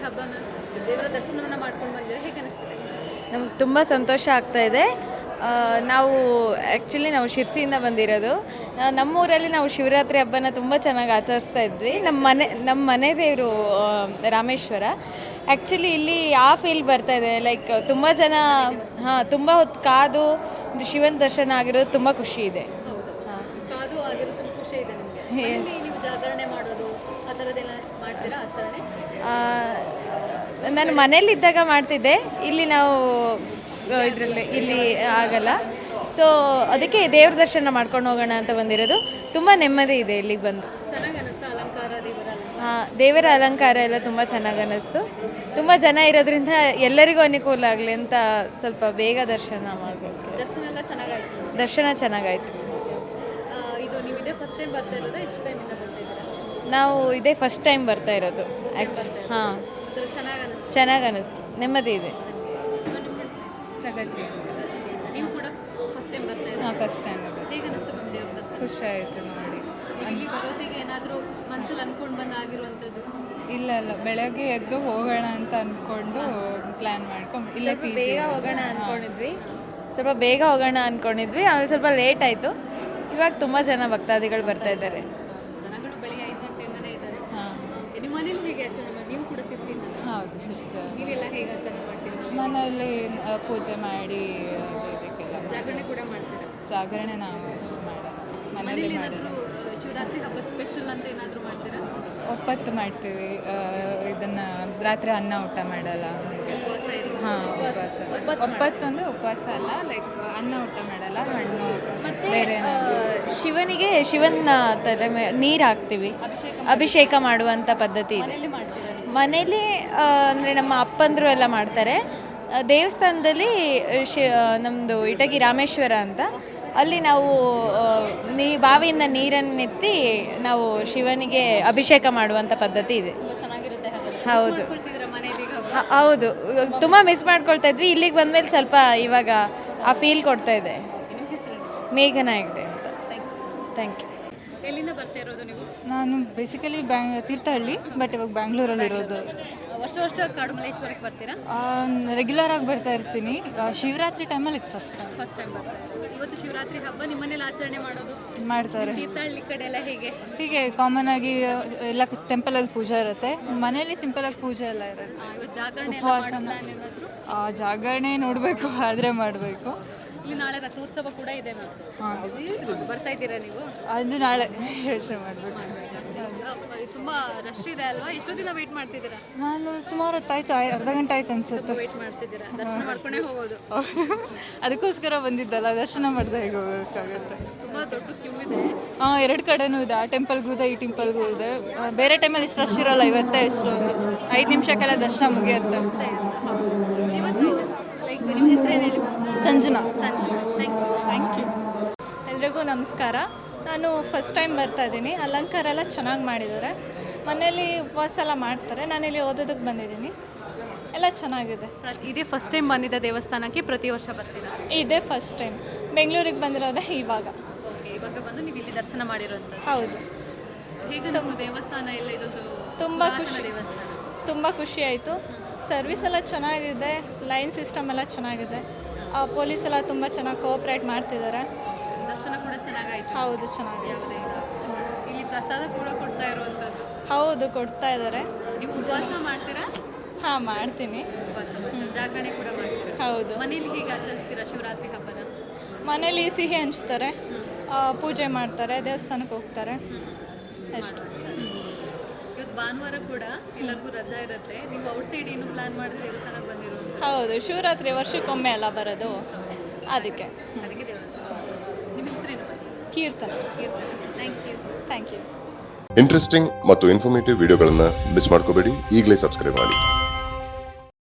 ಹಬ್ಬ ಮ್ಯಾಮ್, ದೇವರ ದರ್ಶನವನ್ನು ಮಾಡ್ಕೊಂಡು ಬಂದಿರ, ಹೇಗೆ ಅನಿಸ್ತಿದೆ? ನಮ್ಗೆ ತುಂಬ ಸಂತೋಷ ಆಗ್ತಾ ಇದೆ. ನಾವು ಆ್ಯಕ್ಚುಲಿ ನಾವು ಶಿರ್ಸಿಯಿಂದ ಬಂದಿರೋದು. ನಮ್ಮೂರಲ್ಲಿ ನಾವು ಶಿವರಾತ್ರಿ ಹಬ್ಬನ ತುಂಬ ಚೆನ್ನಾಗಿ ಆಚರಿಸ್ತಾ ಇದ್ವಿ. ನಮ್ಮ ಮನೆ ದೇವರು ರಾಮೇಶ್ವರ. ಆ್ಯಕ್ಚುಲಿ ಇಲ್ಲಿ ಆ ಫೀಲ್ ಬರ್ತಾ ಇದೆ. ಲೈಕ್ ತುಂಬ ಜನ ತುಂಬ ಹೊತ್ತು ಕಾದು ಶಿವನ ದರ್ಶನ ಆಗಿರೋದು ತುಂಬ ಖುಷಿ ಇದೆ. ಕಾದು ಆಗಿರೋ ತುಂಬ ಖುಷಿ ಇದೆ ನಿಮಗೆ. ನೀವು ಜಾಗರಣೆ ಮಾಡೋದು ಆ ಥರದ್ದೆಲ್ಲ ಮಾಡ್ತೀರಾ ಆಚರಣೆ? ನಾನು ಮನೇಲಿದ್ದಾಗ ಮಾಡ್ತಿದ್ದೆ. ಇಲ್ಲಿ ನಾವು ಇಲ್ಲಿ ಆಗಲ್ಲ. ಸೊ ಅದಕ್ಕೆ ದೇವ್ರ ದರ್ಶನ ಮಾಡ್ಕೊಂಡು ಹೋಗೋಣ ಅಂತ ಬಂದಿರೋದು. ತುಂಬ ನೆಮ್ಮದಿ ಇದೆ ಇಲ್ಲಿಗೆ ಬಂದು. ಚೆನ್ನಾಗಿ ಅನ್ನಿಸ್ತಾ ಅಲಂಕಾರ, ದೇವರ ಅಲಂಕಾರ ಎಲ್ಲ ತುಂಬ ಚೆನ್ನಾಗಿ ಅನ್ನಿಸ್ತು. ತುಂಬ ಜನ ಇರೋದ್ರಿಂದ ಎಲ್ಲರಿಗೂ ಅನುಕೂಲ ಆಗಲಿ ಅಂತ ಸ್ವಲ್ಪ ಬೇಗ ದರ್ಶನ ಮಾಡಬೇಕು. ದರ್ಶನ ಎಲ್ಲ ಚೆನ್ನಾಗಾಯ್ತು? ದರ್ಶನ ಚೆನ್ನಾಗಾಯ್ತು. ಇದು ನೀವು ಇದೇ ಫಸ್ಟ್ ಟೈಮ್ ಬರ್ತಾ ಇರೋದಾ? ಎಷ್ಟು ಟೈಮಿಂದ ಬರ್ತಾ ಇದ್ದೀರಾ? ನಾವು ಇದೇ ಫಸ್ಟ್ ಟೈಮ್ ಬರ್ತಾ ಇರೋದು ಆ್ಯಕ್ಚುಲಿ. ಚೆನ್ನಾಗಿ ಅನ್ನಿಸ್ತು, ನೆಮ್ಮದಿ ಇದೆ. ಪ್ರಗತಿ. ನೀವು ಕೂಡ ಫಸ್ಟ್ ಟೈಮ್ ಬರ್ತಾ ಇದ್ದೀರಾ? First time. ಹೇಗೆ ಅನ್ನಿಸ್ತು ಮ್ಯಾಮ್ ದೇವ್ರ ದರ್ಶನ? ಖುಷಿ ಆಯಿತು ನೋಡಿ. ಇಲ್ಲಿ ಬರೋದಿಗೆ ಏನಾದರೂ ಮನಸ್ಸಲ್ಲಿ ಅಂದ್ಕೊಂಡು ಬಂದು ಆಗಿರುವಂಥದ್ದು? ಇಲ್ಲ ಬೆಳಗ್ಗೆ ಎದ್ದು ಹೋಗೋಣ ಅಂತ ಅಂದ್ಕೊಂಡು ಪ್ಲ್ಯಾನ್ ಮಾಡ್ಕೊಂಡು ಇಲ್ಲೇ ಬೇಗ ಹೋಗೋಣ ಅಂದ್ಕೊಂಡಿದ್ವಿ. ಸ್ವಲ್ಪ ಬೇಗ ಹೋಗೋಣ ಅಂದ್ಕೊಂಡಿದ್ವಿ. ಅಲ್ಲಿ ಸ್ವಲ್ಪ ಲೇಟ್ ಆಯಿತು. ಇವಾಗ ತುಂಬ ಜನ ಭಕ್ತಾದಿಗಳು ಬರ್ತಾ ಇದ್ದಾರೆ. ಜನಗಳು ಬೆಳಿಗ್ಗೆ 5 ಗಂಟೆಯಿಂದನೇ ಇದ್ದಾರೆ. ನಿಮ್ಮ ಮನೇಲಿ ಹೇಗೆ ಆಚರಣೆ ಮಾಡಿ? ನೀವು ಕೂಡ ಶಿರ್ಸಿಯಿಂದ? ಹೌದು, ಶಿರ್ಸಿ. ನೀವೆಲ್ಲ ಹೇಗೆ ಆಚರಣೆ ಮಾಡ್ತೀರಿ? ಮನೆಯಲ್ಲಿ ಪೂಜೆ ಮಾಡಿ ದೇವರಿಗೆಲ್ಲ ಜಾಗರಣೆ ಕೂಡ ಮಾಡ್ತೀರಾ? ಜಾಗರಣೆ ನಾವು ಅಷ್ಟು ಮಾಡಲ್ಲ, ಮನೇಲಿ ಮಾಡೋದು. ಶಿವರಾತ್ರಿ ಹಬ್ಬ ಸ್ಪೆಷಲ್ ಅಂತ ಏನಾದರೂ ಮಾಡ್ತೀರಾ? ಒಪ್ಪತ್ತು ಮಾಡ್ತೀವಿ. ಇದನ್ನು ರಾತ್ರಿ ಅನ್ನ ಊಟ ಮಾಡಲ್ಲ. ಉಪವಾಸ. ಒಪ್ಪತ್ತು ಅಂದರೆ ಉಪವಾಸ ಅಲ್ಲ, ಲೈಕ್ ಅನ್ನ ಊಟ ಮಾಡಲ್ಲ, ಹಣ್ಣು ಮತ್ತು ಬೇರೆ ಶಿವನ ತಲೆ ನೀರು ಹಾಕ್ತೀವಿ, ಅಭಿಷೇಕ ಮಾಡುವಂಥ ಪದ್ಧತಿ ಇದೆ. ಮನೇಲಿ ಅಂದರೆ ನಮ್ಮ ಅಪ್ಪಂದರು ಎಲ್ಲ ಮಾಡ್ತಾರೆ. ದೇವಸ್ಥಾನದಲ್ಲಿ ನಮ್ಮದು ಇಟಗಿ ರಾಮೇಶ್ವರ ಅಂತ, ಅಲ್ಲಿ ನಾವು ಬಾವಿಯಿಂದ ನೀರನ್ನೆತ್ತಿ ನಾವು ಶಿವನಿಗೆ ಅಭಿಷೇಕ ಮಾಡುವಂಥ ಪದ್ಧತಿ ಇದೆ. ಹೌದು ಹೌದು, ತುಂಬ ಮಿಸ್ ಮಾಡ್ಕೊಳ್ತಾ ಇದ್ವಿ. ಇಲ್ಲಿಗೆ ಬಂದಮೇಲೆ ಸ್ವಲ್ಪ ಇವಾಗ ಆ ಫೀಲ್ ಕೊಡ್ತಾ ಇದೆ. ಮೇಘನಾ ಹೆಗ್ಡೆ ಅಂತ. Thank you. ಎಲ್ಲಿಂದ ಬರ್ತಾ ಇರೋದು ನೀವು? ನಾನು ಬೇಸಿಕಲಿ ತೀರ್ಥಹಳ್ಳಿ, ಬಟ್ ಇವಾಗ ಬ್ಯಾಂಗ್ಳೂರಲ್ಲಿ ಇರೋದು. ವರ್ಷ ಕಾಡು ಮಲ್ಲೇಶ್ವರಕ್ಕೆ ಬರ್ತೀರಾ? ರೆಗ್ಯುಲರ್ ಆಗಿ ಬರ್ತಾ ಇರ್ತೀನಿ. ಶಿವರಾತ್ರಿ ಟೈಮಲ್ಲಿ ಇದು ಫಸ್ಟ್ ಟೈಮ್ ಬರ್ತಾ ಇರೋದು. ಇವತ್ತು ಶಿವರಾತ್ರಿ ಹಬ್ಬ ನಿಮ್ಮ ಮನೇಲಿ ಆಚರಣೆ ಮಾಡ್ತಾರೆ. ತೀರ್ಥಹಳ್ಳಿ ಕಡೆ ಎಲ್ಲ ಹೀಗೆ ಕಾಮನ್ ಆಗಿ ಎಲ್ಲ ಟೆಂಪಲಲ್ಲಿ ಪೂಜೆ ಇರುತ್ತೆ. ಮನೇಲಿ ಸಿಂಪಲ್ ಆಗಿ ಪೂಜೆ ಎಲ್ಲ ಇರುತ್ತೆ. ಉಪವಾಸನ ಜಾಗರಣೆ ನೋಡಬೇಕು, ಆದರೆ ಮಾಡಬೇಕು. ಇಲ್ಲಿ ನಾಳೆ ರಥೋತ್ಸವ ಕೂಡ ಇದೆ ಮ್ಯಾಮ್, ಬರ್ತಾ ಇದ್ದೀರಾ ನೀವು? ಅದು ನಾಳೆ ಯೋಚನೆ ಮಾಡಬೇಕು. ತುಂಬ ರಶ್ ಇದೆ ಅಲ್ವಾ? ಎಷ್ಟು ದಿನ ವೇಟ್ ಮಾಡ್ತಿದ್ದೀರಾ? ನಾನು ಸುಮಾರು ಹೊತ್ತಾಯ್ತು, ಅರ್ಧ ಗಂಟೆ ಆಯ್ತು ಅನ್ಸುತ್ತೆ. ವೇಟ್ ಮಾಡ್ತಿದ್ದೀರಾ? ದರ್ಶನ ಮಾಡ್ಕೊಂಡೇ ಹೋಗೋದು? ಅದಕ್ಕೋಸ್ಕರ ಬಂದಿದ್ದಲ್ಲ, ದರ್ಶನ ಮಾಡಿದೆ ಹೇಗೆ ಹೋಗೋಕ್ಕಾಗುತ್ತೆ. ತುಂಬ ದೊಡ್ಡ ಕ್ಯೂ ಇದೆ. 2 ಕಡೆನೂ ಇದೆ, ಆ ಟೆಂಪಲ್ಗೂ ಇದೆ, ಈ ಟೆಂಪಲ್ಗೂ ಇದೆ. ಬೇರೆ ಟೈಮಲ್ಲಿ ಇಷ್ಟು ರಶ್ ಇರೋಲ್ಲ. ಇವತ್ತೇ ಇಷ್ಟು 5 ನಿಮಿಷಕ್ಕೆಲ್ಲ ದರ್ಶನ ಮುಗಿಯುತ್ತೆ. ಇವತ್ತು ಲೈಕ್ ನಿಮ್ಮ ಹೆಸರೇನು ಹೇಳಿ? ಸಂಜನಾ. Thank you. ಎಲ್ರಿಗೂ ನಮಸ್ಕಾರ. ನಾನು ಫಸ್ಟ್ ಟೈಮ್ ಬರ್ತಾ ಇದ್ದೀನಿ. ಅಲಂಕಾರ ಎಲ್ಲ ಚೆನ್ನಾಗಿ ಮಾಡಿದ್ದಾರೆ. ಮನೇಲಿ ಉಪವಾಸ ಎಲ್ಲ ಮಾಡ್ತಾರೆ. ನಾನಿಲ್ಲಿ ಓದೋದಕ್ಕೆ ಬಂದಿದ್ದೀನಿ. ಎಲ್ಲ ಚೆನ್ನಾಗಿದೆ. ಇದೇ ಫಸ್ಟ್ ಟೈಮ್ ಬಂದಿದ್ದ ದೇವಸ್ಥಾನಕ್ಕೆ ಪ್ರತಿ ವರ್ಷ ಬರ್ತೀರಾ? ಇದೇ ಫಸ್ಟ್ ಟೈಮ್. ಬೆಂಗಳೂರಿಗೆ ಬಂದಿರೋದೇ ಇವಾಗ. ಇವಾಗ ಬಂದು ನೀವು ಇಲ್ಲಿ ದರ್ಶನ ಮಾಡಿರೋಂಥದ್ದು? ಹೌದು. ಹೇಗೆ ದೇವಸ್ಥಾನ ಎಲ್ಲ? ಇದೊಂದು ತುಂಬ ಖುಷಿ ಆಯಿತು. ಸರ್ವಿಸ್ ಎಲ್ಲ ಚೆನ್ನಾಗಿದೆ, ಲೈನ್ ಸಿಸ್ಟಮ್ ಎಲ್ಲ ಚೆನ್ನಾಗಿದೆ. ಪೊಲೀಸ್ ಎಲ್ಲ ತುಂಬ ಚೆನ್ನಾಗಿ ಕೋಆಪ್ರೇಟ್ ಮಾಡ್ತಿದ್ದಾರೆ. ದರ್ಶನ ಕೂಡ ಚೆನ್ನಾಗಾಯಿತು? ಹೌದು, ಚೆನ್ನಾಗಿದೆ. ಇಲ್ಲಿ ಪ್ರಸಾದ ಕೂಡ ಕೊಡ್ತಾ ಇರುವಂಥದ್ದು? ಹೌದು, ಕೊಡ್ತಾ ಇದ್ದಾರೆ. ನೀವು ಉಪವಾಸ ಮಾಡ್ತೀರಾ? ಹಾಂ, ಮಾಡ್ತೀನಿ. ಜಾಗರಣೆ ಕೂಡ ಮಾಡ್ತೀರಾ? ಹೌದು. ಮನೇಲಿ ಹೇಗೆ ಆಚರಿಸ್ತೀರಾ ಶಿವರಾತ್ರಿ ಹಬ್ಬನ? ಮನೇಲಿ ಸಿಹಿ ಹಂಚ್ತಾರೆ, ಪೂಜೆ ಮಾಡ್ತಾರೆ, ದೇವಸ್ಥಾನಕ್ಕೆ ಹೋಗ್ತಾರೆ, ಅಷ್ಟು. ಇವತ್ತು ಭಾನುವಾರ ಕೂಡ ಎಲ್ಲರಿಗೂ ರಜಾ ಇರುತ್ತೆ. ನೀವು ಔಟ್ಸೈಡ್ ಏನು ಪ್ಲಾನ್ ಮಾಡಿದ್ರೆ ದೇವಸ್ಥಾನಕ್ಕೆ ಬಂದಿರೋದು? ಹೌದು, ಶಿವರಾತ್ರಿ ವರ್ಷಕ್ಕೊಮ್ಮೆ ಅಲ್ಲ ಬರೋದು, ಅದಕ್ಕೆ ದೇವಸ್ಥಾನ. ನಿಮ್ಮ ಹೆಸರೇನು? ಕೀರ್ತನ. Thank you. ಇಂಟ್ರೆಸ್ಟಿಂಗ್ ಮತ್ತು ಇನ್ಫಾರ್ಮೇಟಿವ್ ವಿಡಿಯೋಗಳನ್ನು ಮಿಸ್ ಮಾಡ್ಕೋಬೇಡಿ. ಈಗಲೇ ಸಬ್ಸ್ಕ್ರೈಬ್ ಮಾಡಿ.